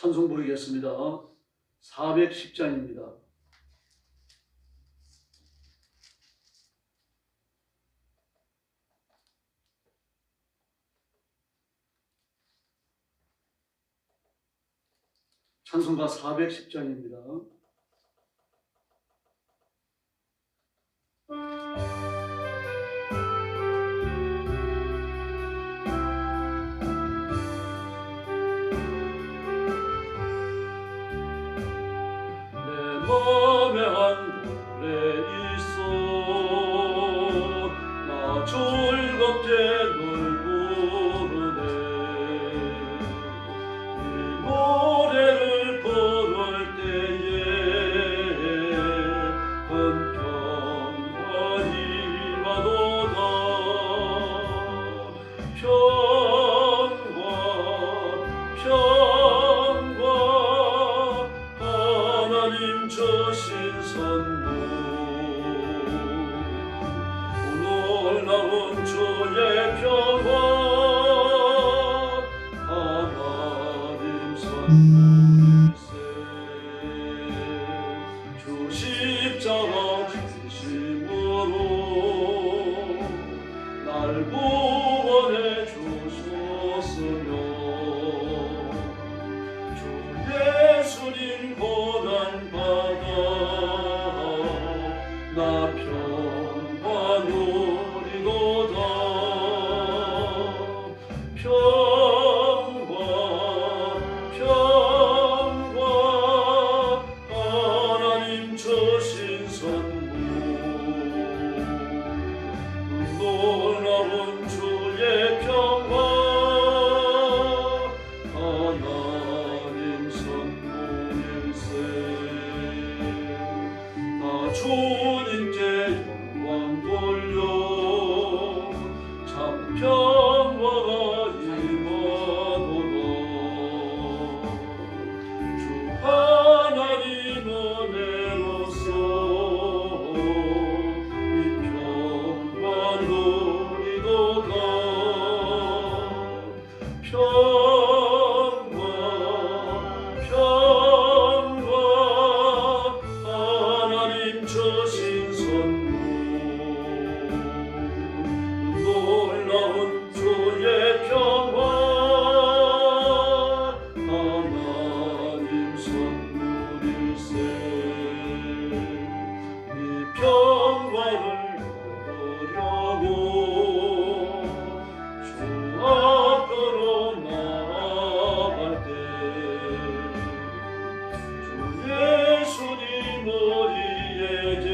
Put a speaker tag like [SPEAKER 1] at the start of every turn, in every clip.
[SPEAKER 1] 찬송 부르겠습니다. 410장입니다. 찬송가 410장입니다. 맘에 한 노래 있어 나 즐겁게 널 부르네 이 노래를 부를 때에 큰 평화이 와도다 평화 하나님 주신 선물 놀라운 주의 평화 하나님 선물일세 주 십자가 지심으로 날 구원해 주셨으며 예수님 고난받아 나 평화 누리도다 평화 하나님 주신 선물 놀라운 주의 평화 주님께 영광 돌려 참 평화가 임하도다 주 하나님 은혜로서 이 평화 누리도다 주신 선물 놀라운 주의 평화 하나님 선물일세 이 평화를 얻으려고 주 앞으로 나아갈 때 주 예수님 우리에게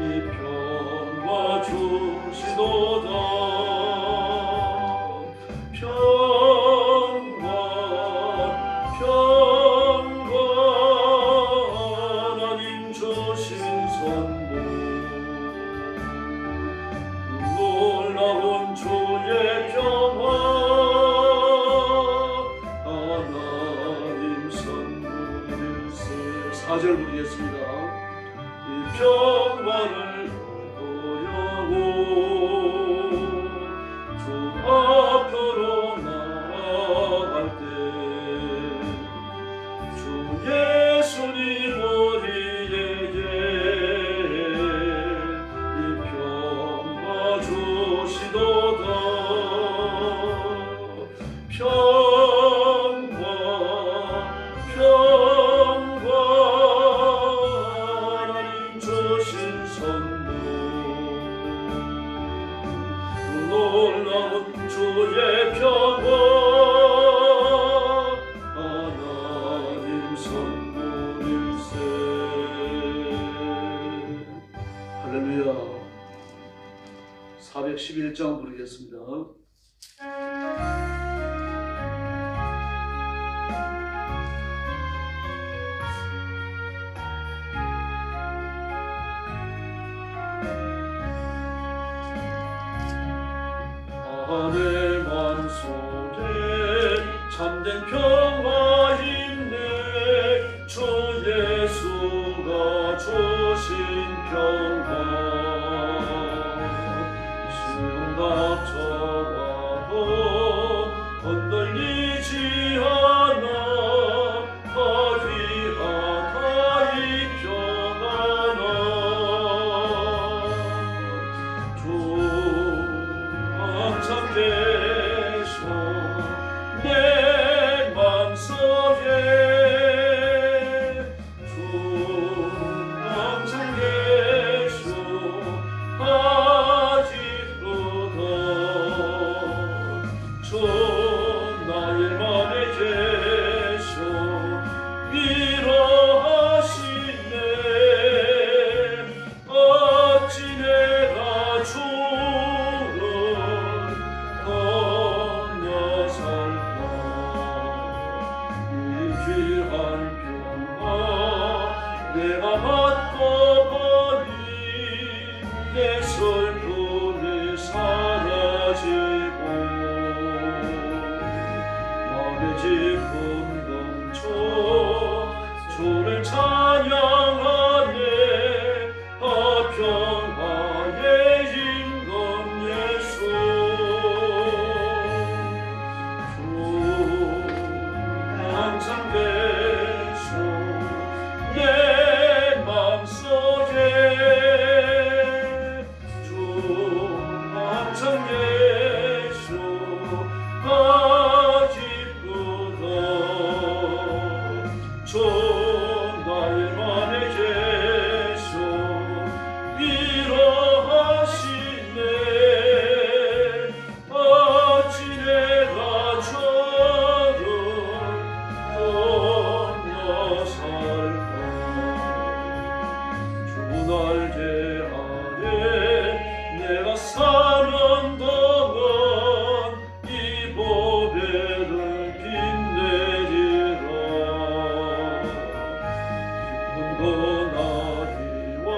[SPEAKER 1] 이 평화 주시도다 평화 하나님 주신 선물 놀라운 주의 평화 하나님 선물일세 4절 부르겠습니다. 이 평화를 얻으려고 주 앞으로 나아갈 때 주 예수님 우리에게 이 평화 주시도다 평화 하나님 주신 선물 놀라운 주의 평화 하나님 선물일세 할렐루야 411장 부르겠습니다. 하늘 만속에 참된 평화 있네 주 예수가 주신 평화 시험 닥쳐와도 흔들리지 않아 내 슬픔이 사라지고 마음의 기쁨 넘쳐 주를 찬양하네. 평화의 임금 예수 주 항상 계셔 내 맘속에 주 항상 계셔 기쁘다. 주 나의 맘에 계셔 위로하시네. 어찌 내가 저를 건너 살까. 주 날개 아래 내가 사는 동안 이 보배를 빛내리라. 기쁜 그날이와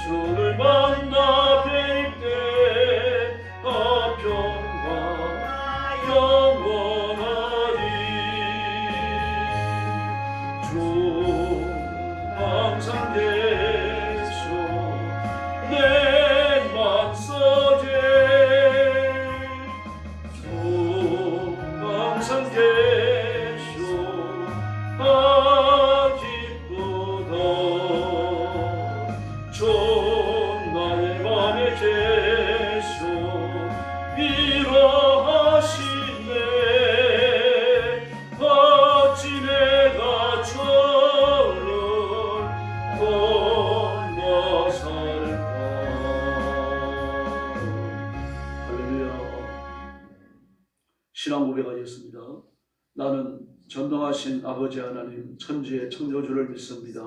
[SPEAKER 1] 주를 만나 뵐 때 평화 영원하리. 주 항상 계셔 내 맘속에 주 항상 계셔 기쁘다. 주 나의 맘에 계셔 위로하시네. 어찌 내가 저를 건너 살까. 할렐루야. 신앙 고백하겠습니다. 나는 전능하신 아버지 하나님 천지의 창조주를 믿습니다.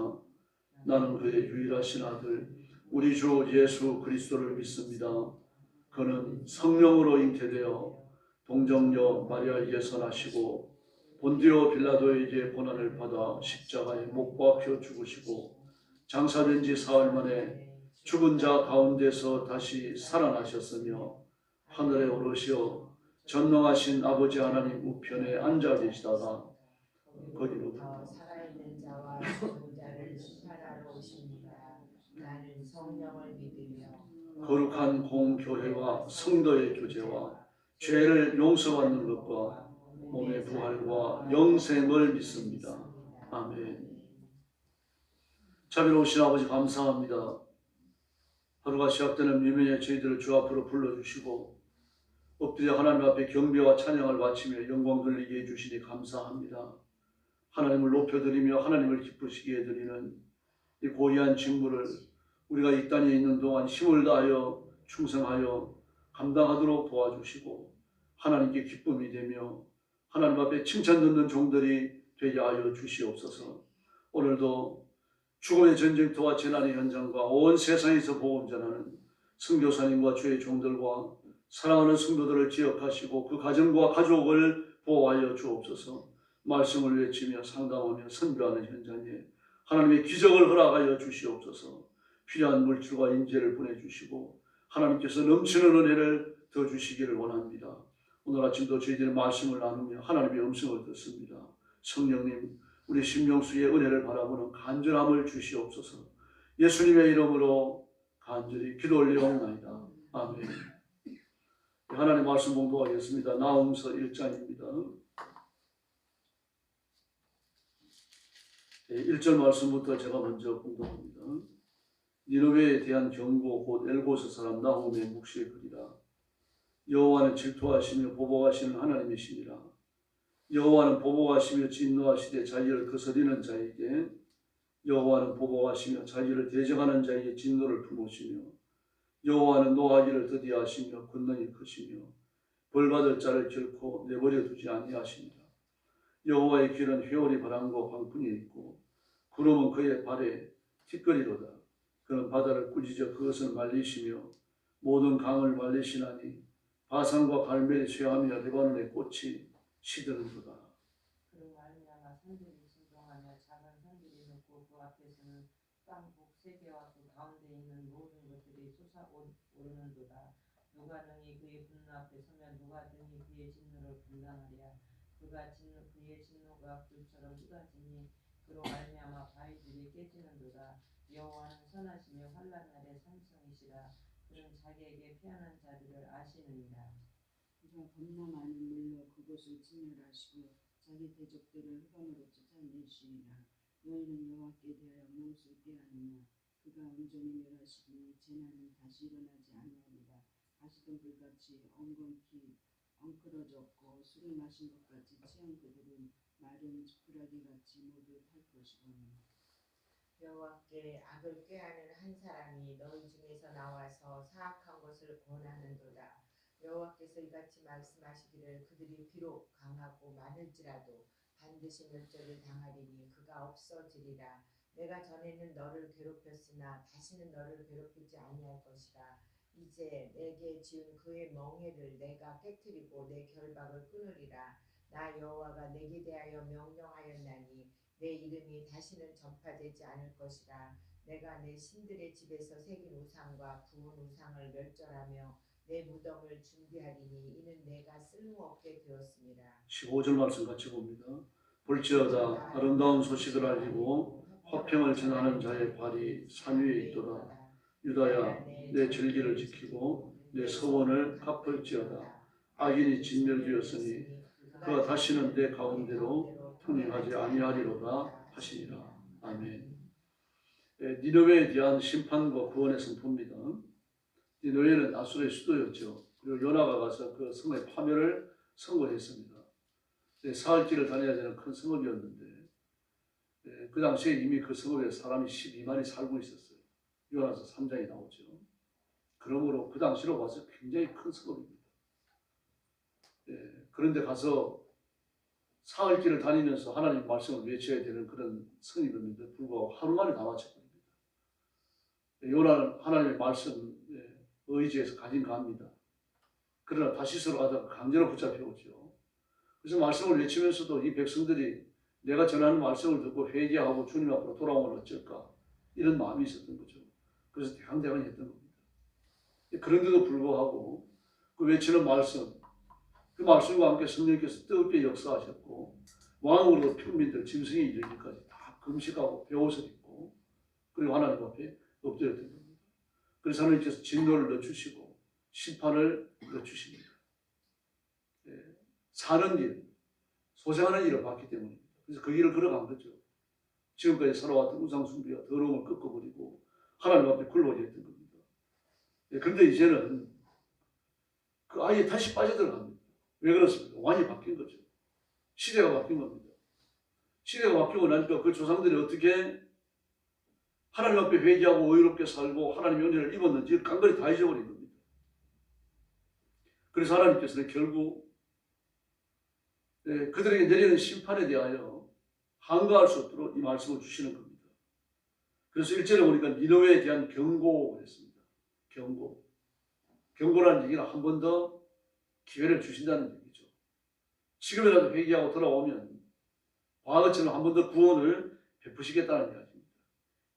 [SPEAKER 1] 나는 그의 유일하신 아들 우리 주 예수 그리스도를 믿습니다. 그는 성령으로 잉태되어 동정녀 마리아에게서 나시고 본디오 빌라도에게 고난을 받아 십자가에 못 박혀 죽으시고 장사된 지 사흘 만에 죽은 자 가운데서 다시 살아나셨으며 하늘에 오르시어 전능하신 아버지 하나님 우편에 앉아 계시다가 거기로부터
[SPEAKER 2] 살아있는 자와 죽은 자를 심판하러 오십니다. 나는 성령을 믿으며
[SPEAKER 1] 거룩한 공교회와 성도의 교제와 죄를 용서받는 것과 몸의 부활과 영생을 믿습니다. 아멘. 자비로우신 아버지 감사합니다. 하루가 시작되는 미명의 저희들을 주 앞으로 불러주시고 엎드려 하나님 앞에 경배와 찬양을 바치며 영광 돌리게 해주시니 감사합니다. 하나님을 높여드리며 하나님을 기쁘시게 해드리는 이 고귀한 직무를 우리가 이 땅에 있는 동안 힘을 다하여 충성하여 감당하도록 도와주시고 하나님께 기쁨이 되며 하나님 앞에 칭찬 듣는 종들이 되게 하여 주시옵소서. 오늘도 죽음의 전쟁터와 재난의 현장과 온 세상에서 복음 전하는 선교사님과 주의 종들과 사랑하는 성도들을 기억하시고 그 가정과 가족을 보호하여 주옵소서. 말씀을 외치며 상담하며 선교하는 현장에 하나님의 기적을 허락하여 주시옵소서. 필요한 물질과 인재를 보내주시고 하나님께서 넘치는 은혜를 더 주시기를 원합니다. 오늘 아침도 저희들의 말씀을 나누며 하나님의 음성을 듣습니다. 성령님, 우리 심령수의 은혜를 바라보는 간절함을 주시옵소서. 예수님의 이름으로 간절히 기도 올리옵나이다. 아멘. 하나님 말씀 공부하겠습니다. 나홈서 1장입니다. 1절 말씀부터 제가 먼저 공부합니다. 니느웨에 대한 경고 곧 엘고스 사람 나홈의 묵시의 글이라. 여호와는 질투하시며 보복하시는 하나님이시니라. 여호와는 보복하시며 진노하시되 자기를 거스리는 자에게 여호와는 보복하시며 자기를 대적하는 자에게 진노를 품으시며 여호와는 노하기를 더디하시며 권능이 크시며 벌받을 자를 결코 내버려 두지 아니하시니라. 여호와의 길은 회오리 바람과 광풍이 있고 구름은 그의 발에 티끌이로다. 그는 바다를 꾸짖어 그것을 말리시며 모든 강을 말리시나니 바산과 갈멜이 쇠하며 레바논의 꽃이 시드는도다.
[SPEAKER 2] 그로 말미암아 산들이 순종하며 작은 산들이 높고 그 앞에서는
[SPEAKER 3] 땅 북세계와 그 가운데 있는 모든 것들이 솟아오르는도다. 누가 능히 그의 분노 앞에 서면 누가 능히 그의 진노를 감당하랴. 그의 진노가 불처럼 쏟아지니 그로 말미암아 바위들이 깨지는도다. 여호와는 선하시며 환난 날의 산성이시라. 그는 자기에게 피하는 자들을 아시느니라.
[SPEAKER 4] 그가 범람하는 물로 그곳을 진멸하시고 자기 대적들을 흑암으로 쫓아내시리라. 너희는 여호와께 대하여 무엇을 꾀하느냐. 그가 온전히 멸하시니 재난은 다시 일어나지 아니하리라. 가시던 불같이 엉클어졌고 술을 마신 것 같이 취한 그들은 마른 지푸라기 같이 모두 탈 것이거늘.
[SPEAKER 2] 여호와께 악을 꾀하는 한 사람이 너희 중에서 나와서 사악한 것을 권하는도다. 여호와께서 이같이 말씀하시기를 그들이 비록 강하고 많을지라도 반드시 멸절을 당하리니 그가 없어지리라. 내가 전에는 너를 괴롭혔으나 다시는 너를 괴롭히지 아니할 것이라. 이제 내게 지은 그의 멍에를 내가 깨뜨리고 내 결박을 끊으리라. 나 여호와가 내게 대하여 명령하였나니 내 이름이 다시는 전파되지 않을 것이라. 내가 내 신들의 집에서 새긴 우상과 구운 우상을 멸절하며 내 무덤을 준비하리니 이는 내가 쓸모없게 되었습니다.
[SPEAKER 1] 15절 말씀 같이 봅니다. 볼지어다 아름다운 소식을 알리고 화평을 전하는 자의 발이 산 위에 있도다. 유다야 내 절기를 지키고 내 서원을 갚을지어다. 악인이 진멸되었으니 그가 다시는 내 가운데로 통행하지 아니하리로다 하시니라. 아멘. 니느웨에 대한 심판과 구원의 선포입니다. 니느웨는 아수르의 수도였죠. 그리고 요나가 가서 그 성의 파멸을 선고했습니다. 사흘길을 다녀야 되는 큰 성읍이었는데 그 당시에 이미 그 성읍에 사람이 12만이 살고 있었어요. 요나서 3장에 나오죠. 그러므로 그 당시로 봐서 굉장히 큰 성읍입니다. 그런데 가서 사흘길을 다니면서 하나님 말씀을 외쳐야 되는 그런 성읍인데 불구하고 하루 만에 다 마쳐버립니다. 요나는 하나님의 말씀 의지에서 가진 갑니다. 그러나 다시스로 가다가 강제로 붙잡혀오죠. 그래서 말씀을 외치면서도 이 백성들이 내가 전하는 말씀을 듣고 회개하고 주님 앞으로 돌아오면 어쩔까 이런 마음이 있었던 거죠. 그래서 대강대강히 했던 겁니다. 그런데도 불구하고 그 외치는 말씀, 그 말씀과 함께 성령께서 뜨겁게 역사하셨고 왕으로 평민들 짐승에 이르기까지 다 금식하고 배옷을 입고 그리고 하나님 앞에 엎드렸던 겁니다. 그래서 하나님께서 진노를 넣어주시고 심판을 넣어주십니다. 사는 일, 소생하는 일을 봤기 때문입니다. 그래서 그 길을 걸어간 거죠. 지금까지 살아왔던 우상숭배와 더러움을 꺾어버리고 하나님 앞에 굴러오게 했던 겁니다. 그런데 이제는 그 아예 다시 빠져들어갑니다. 왜 그렇습니까? 완전히 바뀐 거죠. 시대가 바뀐 겁니다. 시대가 바뀌고 나니까 그 조상들이 어떻게 하나님 앞에 회개하고 의롭게 살고 하나님의 은혜를 입었는지 깡그리 다 잊어버린 겁니다. 그래서 하나님께서는 결국 그들에게 내리는 심판에 대하여 한가할 수 없도록 이 말씀을 주시는 겁니다. 그래서 1절에 보니까 니느웨에 대한 경고를 했습니다. 경고라는 얘기는 한 번 더 기회를 주신다는 얘기죠. 지금이라도 회개하고 돌아오면 과거처럼 한 번 더 구원을 베푸시겠다는 이야기입니다.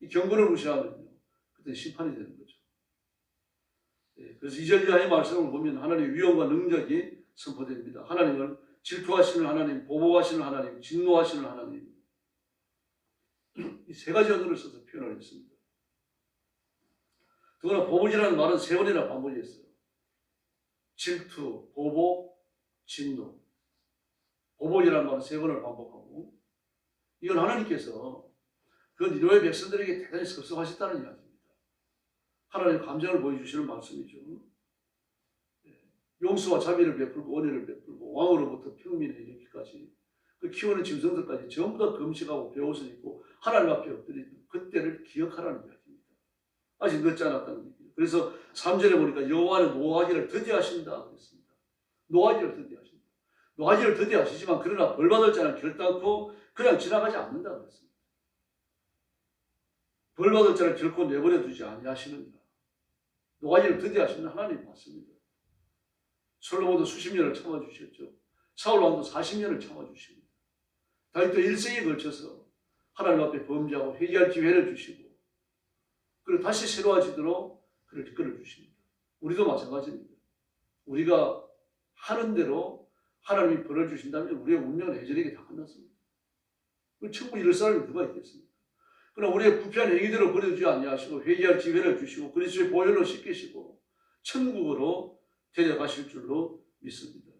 [SPEAKER 1] 이 경고를 무시하면요, 그때 심판이 되는 거죠. 그래서 2절 이하의 말씀을 보면 하나님의 위엄과 능력이 선포됩니다. 하나님은 질투하시는 하나님, 보복하시는 하나님, 진노하시는 하나님, 이 세 가지 언어를 써서 표현을 했습니다. 더구나 보복이라는 말은 세 번이나 반복했어요. 질투, 보복, 진노. 보복이라는 말은 세 번을 반복하고 이건 하나님께서 그 니느웨 백성들에게 대단히 섭섭하셨다는 이야기입니다. 하나님 감정을 보여주시는 말씀이죠. 용서와 자비를 베풀고 은혜를 베풀고 왕으로부터 평민에 이르기까지 그 키우는 짐승들까지 전부 다 금식하고 배옷을 입고 하나님 앞에 엎드리는 그때를 기억하라는 이야기입니다. 아직 늦지 않았다는 얘기예요. 그래서 3절에 보니까 여호와는 노하기를 더디하신다 그랬습니다. 노하기를 더디하신다. 노하기를 더디하시지만 그러나 벌받을 자는 결단코 그냥 지나가지 않는다 그랬습니다. 벌받을 자를 결코 내버려 두지 아니하시느니라. 노하기를 더디하시는 하나님 맞습니다. 솔로몬도 수십 년을 참아주셨죠. 사울 왕도 40년을 참아주십니다. 다윗도 일생에 걸쳐서 하나님 앞에 범죄하고 회개할 기회를 주시고 그리고 다시 새로워지도록 그를 이끌어 주십니다. 우리도 마찬가지입니다. 우리가 하는 대로 하나님이 벌을 주신다면 우리의 운명은 예전에 다 끝났습니다. 천국 이룰 사람이 누가 있겠습니까? 그러나 우리의 부패한 행위대로 버려주지 아니하시고 회개할 기회를 주시고 그리스도의 보혈로 씻기시고 천국으로 데려가실 줄로 믿습니다.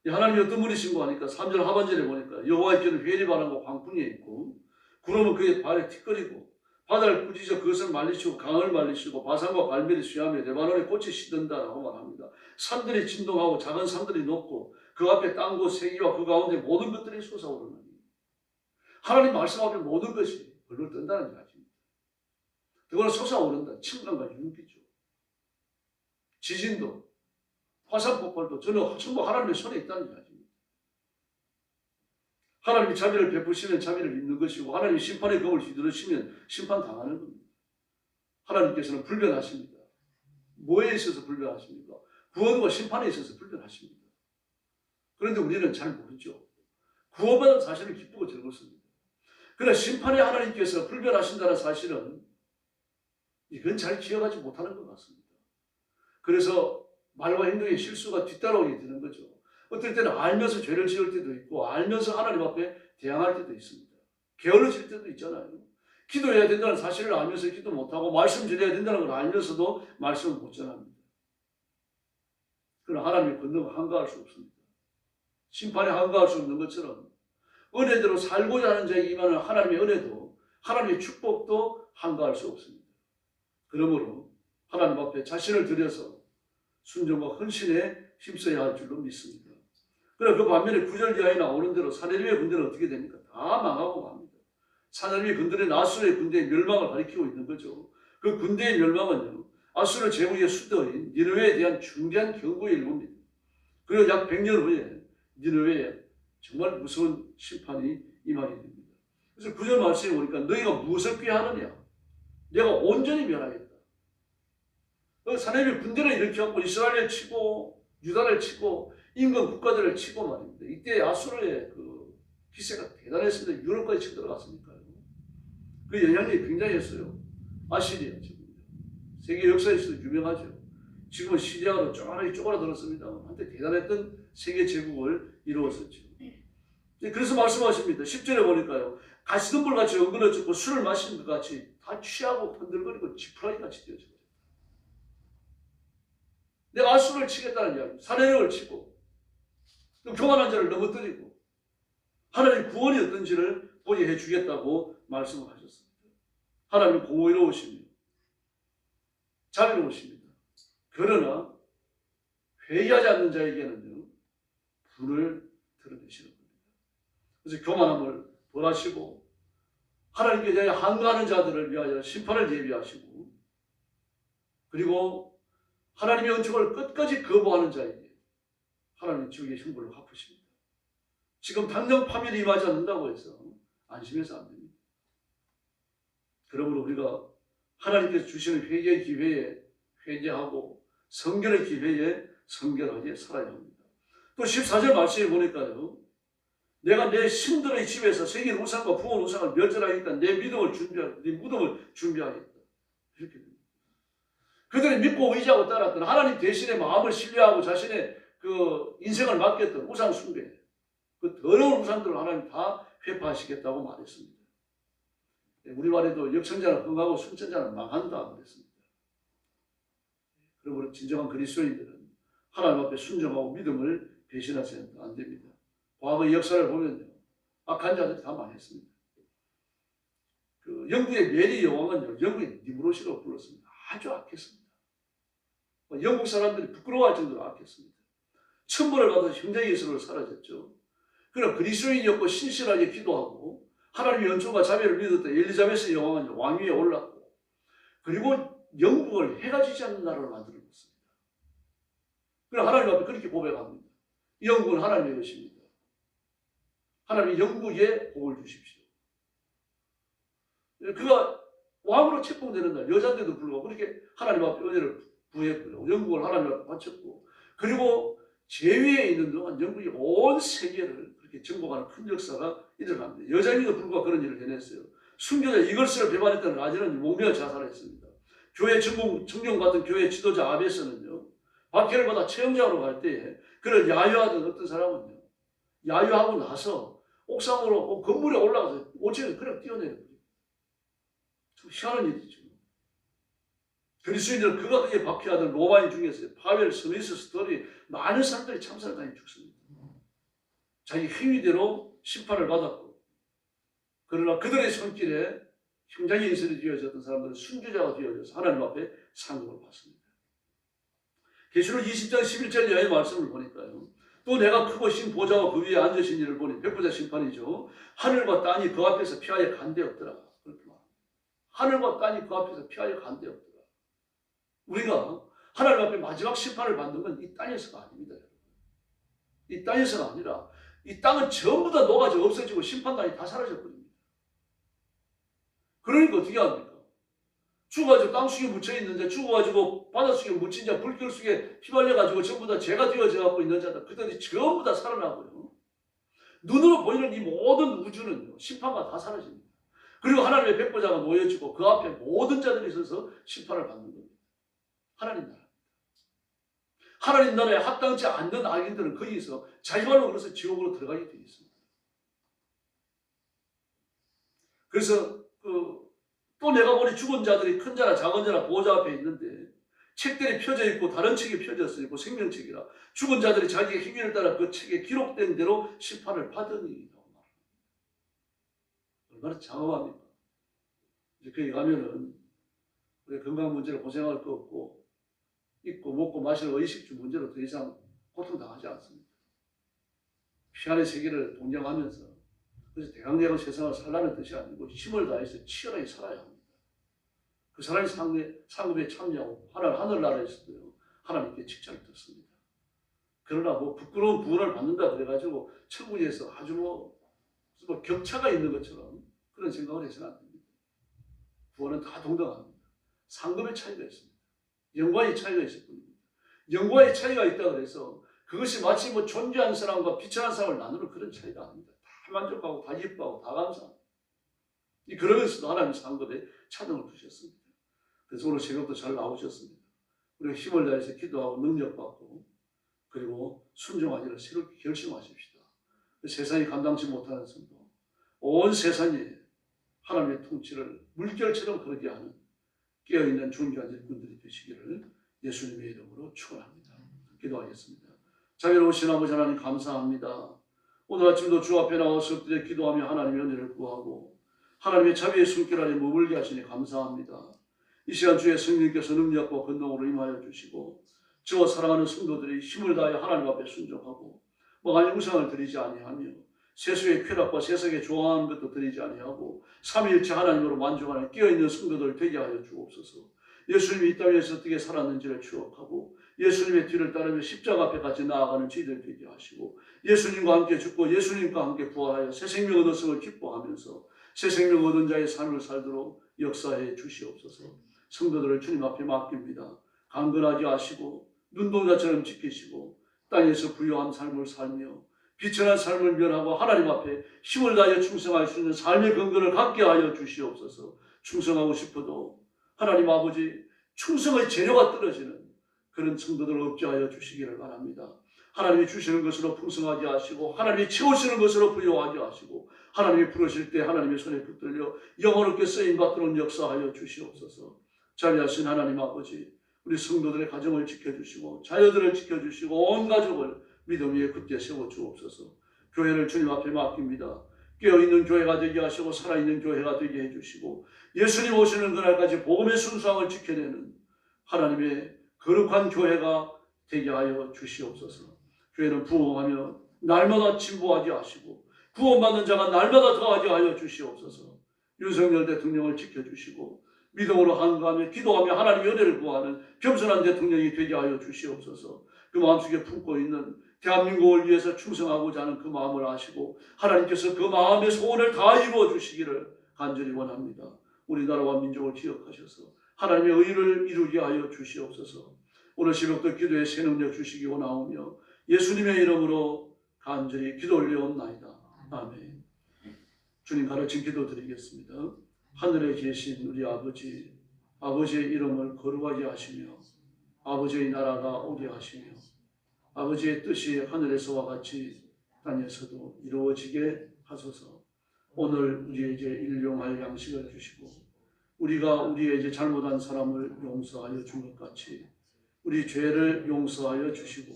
[SPEAKER 1] 하나님이 어떤 분이신고 하니까 3절 하반절에 보니까 여호와의 길은 회리 바람과 광풍이 있고 구름은 그의 발에 티끌이고 바다를 꾸짖어 그것을 말리시고 강을 말리시고 바산과 갈멜이 수하며 레바논의 꽃이 시든다라고 말합니다. 산들이 진동하고 작은 산들이 녹고 그 앞에 땅과 세기와 그 가운데 모든 것들이 솟아오르나니 하나님 말씀 앞에 모든 것이 벌벌 뜬다는 이야기입니다. 그거는 솟아오른다. 침강과 윤기죠. 지진도 화산 폭발도 저는 전부 하나님의 손에 있다는 이야기입니다. 하나님이 자비를 베푸시면 자비를 입는 것이고 하나님이 심판의 검을 휘두르시면 심판당하는 겁니다. 하나님께서는 불변하십니다. 뭐에 있어서 불변하십니까? 구원과 심판에 있어서 불변하십니다. 그런데 우리는 잘 모르죠. 구원받은 사실을 기쁘고 즐겁습니다. 그러나 심판의 하나님께서 불변하신다는 사실은 이건 잘 기억하지 못하는 것 같습니다. 그래서 말과 행동의 실수가 뒤따라오게 되는 거죠. 어떨 때는 알면서 죄를 지을 때도 있고 알면서 하나님 앞에 대항할 때도 있습니다. 게을러질 때도 있잖아요. 기도해야 된다는 사실을 알면서 기도 못하고 말씀 전해야 된다는 걸 알면서도 말씀을 못 전합니다. 그러나 하나님의 권능을 한가할 수 없습니다. 심판에 한가할 수 없는 것처럼 은혜대로 살고자 하는 자에게 임하는 하나님의 은혜도 하나님의 축복도 한가할 수 없습니다. 그러므로 하나님 앞에 자신을 들여서 순종과 헌신에 힘써야 할 줄로 믿습니다. 그러나 그 반면에 9절 이하에 나오는 대로 사내립의 군대는 어떻게 됩니까? 다 망하고 맙니다. 사내립의 군대는 아수르의 군대의 멸망을 가리키고 있는 거죠. 그 군대의 멸망은요, 아수르 제국의 수도인 니느웨에 대한 중대한 경고의 일부입니다. 그리고 약 100년 후에 니느웨에 정말 무서운 심판이 임하게 됩니다. 그래서 9절 말씀에 보니까 너희가 무엇을 꾀하느냐? 내가 온전히 멸하겠다. 사내립의 군대를 일으켜갖고 이스라엘을 치고 유다를 치고 인근 국가들을 치고 말입니다. 이때 아수르의 그 기세가 대단했습니다. 유럽까지 쳐들어갔으니까요. 그 영향력이 굉장했어요. 아시리아 지금 세계 역사에서도 유명하죠. 지금은 시리아로 쪼그라들었습니다. 한때 대단했던 세계 제국을 이루었었죠. 그래서 말씀하십니다. 10절에 보니까요. 가시덤불같이 엉그러졌고 술을 마시는 것 같이 다 취하고 흔들거리고 지푸라기같이 되어져요. 내가 아수르를 치겠다는 이야기, 사내립을 치고 또 교만한 자를 넘어뜨리고 하나님 구원이 어떤지를 보게 해주겠다고 말씀을 하셨습니다. 하나님 공의로우십니다. 자비로우십니다. 그러나 회개하지 않는 자에게는요, 불을 드러내시는 겁니다. 그래서 교만함을 벌하시고 하나님께 대하여 항거하는 자들을 위하여 심판을 예비하시고 그리고 하나님의 은총을 끝까지 거부하는 자에게 하나님의 지옥의 형벌을 갚으십니다. 지금 당장 파멸이 임하지 않는다고 해서 안심해서 안 됩니다. 그러므로 우리가 하나님께서 주시는 회개의 기회에 회개하고 성결의 기회에 성결하게 살아야 합니다. 또 14절 말씀에 보니까요. 내가 내 신들의 집에서 생긴 우상과 부은 우상을 멸절하겠다. 내 믿음을 준비하겠다. 내 무덤을 준비하겠다. 이렇게 됩니다. 그들이 믿고 의지하고 따랐던 하나님 대신에 마음을 신뢰하고 자신의 그 인생을 맡겼던 우상 숭배, 그 더러운 우상들을 하나님 다 회파하시겠다고 말했습니다. 우리 말에도 역천자는 흥하고 순천자는 망한다 그랬습니다. 그러므로 진정한 그리스도인들은 하나님 앞에 순종하고 믿음을 배신하지 안 됩니다. 과거의 역사를 보면요, 악한 자들이 다 망했습니다. 그 영국의 메리 여왕은요, 영국의 니무롯이라고 불렀습니다. 아주 악했습니다. 영국 사람들이 부끄러워할 정도로 악했습니다. 천벌을 받아서 형제의 예수로 사라졌죠. 그러나 그리스도인이었고 신실하게 기도하고 하나님의 연초가 자비를 믿었던 엘리자베스 여왕은 왕위에 올랐고 그리고 영국을 해가 지지 않는 나라를 만들어놨습니다. 그러나 하나님 앞에 그렇게 고백합니다. 영국은 하나님의 것입니다. 하나님이 영국에 복을 주십시오. 그가 왕으로 책봉되는 날 여자인데도 불구하고 그렇게 하나님 앞에 은혜를 부했고요. 영국을 하나님 앞에 바쳤고 그리고 제위에 있는 동안 영국이 온 세계를 그렇게 정복하는 큰 역사가 일어납니다. 여자임에도 불구하고 그런 일을 해냈어요. 순교자 이글스를 배반했던 라젤은 목매어 자살했습니다. 교회 정경 같은 교회 지도자 아베스는요, 박해를 받아 채용장으로 갈 때에 그를 야유하던 어떤 사람은요, 야유하고 나서 옥상으로 건물에 올라가서 5층에서 그냥 뛰어내려버려요. 참 희한한 일이죠. 그리스도인들은 그가 그에 박해하던 로마인 중에서 파웰, 스미스, 스토리 많은 사람들이 참사를 당해 죽습니다. 자기 행위대로 심판을 받았고, 그러나 그들의 손길에 형장의 인생이 되어졌던 사람들은 순교자가 되어져서 하나님 앞에 상급을 받습니다. 계시록 20장 11절 이하의 말씀을 보니까요, 또 내가 크고 신 보좌와 그 위에 앉으신 이를 보니, 백보자 심판이죠. 하늘과 땅이 그 앞에서 피하여 간대없더라. 그렇게 말합니다. 하늘과 땅이 그 앞에서 피하여 간대없더라. 우리가 하나님 앞에 마지막 심판을 받는 건 이 땅에서가 아닙니다. 이 땅에서가 아니라 이 땅은 전부 다 녹아져 없어지고 심판단이 다 사라져버립니다. 그러니까 어떻게 합니까? 죽어가지고 땅속에 묻혀있는데, 죽어가지고 바닷속에 묻힌 자, 불길 속에 휘말려가지고 전부 다 죄가 되어져 갖고 있는 자들, 그들이 전부 다 살아나고요. 눈으로 보이는 이 모든 우주는요, 심판과 다 사라집니다. 그리고 하나님의 백보자가 모여지고 그 앞에 모든 자들이 있어서 심판을 받는 겁니다. 하나님 나라. 하나님 나라에 합당치 않는 악인들은 거기서 자기발로 걸어서 지옥으로 들어가게 되어 있습니다. 그래서 또 내가 보니 죽은 자들이 큰 자나 작은 자나 보호자 앞에 있는데 책들이 펴져 있고 다른 책이 펴져 있고 생명책이라 죽은 자들이 자기의 행위를 따라 그 책에 기록된 대로 심판을 받으니 얼마나 장엄합니까? 이제 거기 가면은 우리 건강 문제로 고생할 거 없고 입고 먹고 마실 의식주 문제로 더 이상 고통당하지 않습니다. 피안의 세계를 동경하면서 그래서 대강대강 세상을 살라는 뜻이 아니고 힘을 다해서 치열하게 살아야 합니다. 그 사람이 상급에 참여하고 하늘나라에서도요, 하나님께 칭찬을 듣습니다. 그러나 뭐 부끄러운 구원을 받는다 그래가지고 천국에서 아주 뭐 격차가 있는 것처럼 그런 생각을 해서는 안 됩니다. 구원은 다 동등합니다. 상급의 차이가 있습니다. 영광의 차이가 있을 뿐입니다. 영광의 차이가 있다고 해서 그것이 마치 뭐 존귀한 사람과 비천한 사람을 나누는 그런 차이가 아닙니다. 다 만족하고 다 기뻐하고 다 감사합니다. 그러면서도 하나님 상급에 차등을 두셨습니다. 그래서 오늘 새벽도 잘 나오셨습니다. 우리가 힘을 다해서 기도하고 능력받고 그리고 순종하기를 새롭게 결심하십시다. 세상이 감당치 못하는 성도, 온 세상에 하나님의 통치를 물결처럼 흐르게 하는 깨어있는 존귀한 일꾼들이 되시기를 예수님의 이름으로 축원합니다. 기도하겠습니다. 자비로우신 아버지 하나님 감사합니다. 오늘 아침도 주 앞에 나와서 엎드려 기도하며 하나님의 은혜를 구하고 하나님의 자비의 손길 아래 머물게 하시니 감사합니다. 이 시간 주의 성령께서 능력과 권능으로 임하여 주시고 저와 사랑하는 성도들이 힘을 다하여 하나님 앞에 순종하고 뭐가니 우상을 드리지 아니하며 세수의 쾌락과 세상에 좋아하는 것도 드리지 아니하고 삼위일체 하나님으로 만족하는 깨어있는 성도들 되게 하여 주옵소서. 예수님이 이 땅에서 어떻게 살았는지를 추억하고 예수님의 뒤를 따르며 십자가 앞에 같이 나아가는 저희들 되게 하시고 예수님과 함께 죽고 예수님과 함께 부활하여 새 생명 얻었음을 기뻐하면서 새 생명 얻은 자의 삶을 살도록 역사해 주시옵소서. 성도들을 주님 앞에 맡깁니다. 강건하지 하시고 눈동자처럼 지키시고 땅에서 부유한 삶을 살며 비천한 삶을 면하고 하나님 앞에 힘을 다하여 충성할 수 있는 삶의 근거를 갖게 하여 주시옵소서. 충성하고 싶어도 하나님 아버지 충성의 재료가 떨어지는 그런 성도들을 없게 하여 주시기를 바랍니다. 하나님이 주시는 것으로 풍성하게 하시고 하나님이 채우시는 것으로 부유하게 하시고 하나님이 부르실 때 하나님의 손에 붙들려 영원롭게 쓰임받도록 역사하여 주시옵소서. 자비하신 하나님 아버지, 우리 성도들의 가정을 지켜주시고 자녀들을 지켜주시고 온 가족을 믿음 위에 굳게 세워주옵소서. 교회를 주님 앞에 맡깁니다. 깨어있는 교회가 되게 하시고 살아있는 교회가 되게 해주시고 예수님 오시는 그날까지 복음의 순수함을 지켜내는 하나님의 거룩한 교회가 되게 하여 주시옵소서. 교회는 부흥하며 날마다 진보하게 하시고 구원받는 자가 날마다 더하게 하여 주시옵소서. 윤석열 대통령을 지켜주시고 믿음으로 한가하며 기도하며 하나님의 은혜를 구하는 겸손한 대통령이 되게 하여 주시옵소서. 그 마음속에 품고 있는 대한민국을 위해서 충성하고자 하는 그 마음을 아시고 하나님께서 그 마음의 소원을 다 이루어 주시기를 간절히 원합니다. 우리나라와 민족을 기억하셔서 하나님의 의를 이루게 하여 주시옵소서. 오늘 새벽도 기도에 새 능력 주시기 원하오며 예수님의 이름으로 간절히 기도 올려옵나이다. 아멘. 주님 가르친 기도 드리겠습니다. 하늘에 계신 우리 아버지, 아버지의 이름을 거룩하게 하시며 아버지의 나라가 오게 하시며 아버지의 뜻이 하늘에서와 같이 땅에서도 이루어지게 하소서. 오늘 우리에게 일용할 양식을 주시고 우리가 우리에게 잘못한 사람을 용서하여 준 것 같이 우리 죄를 용서하여 주시고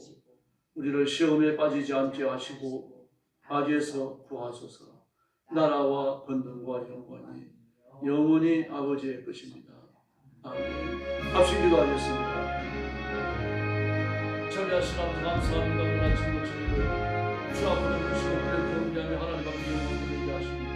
[SPEAKER 1] 우리를 시험에 빠지지 않게 하시고 악에서 구하소서. 나라와 권능과 영광이 영원히 아버지의 것입니다. 아멘. 합심 기도하겠습니다. 참여하신 아버지 감사합니다. 오늘 아침도 저희를 주 앞으로 주시고 그를 경배하며 하나님 앞에 영광을 드리게 하십니다.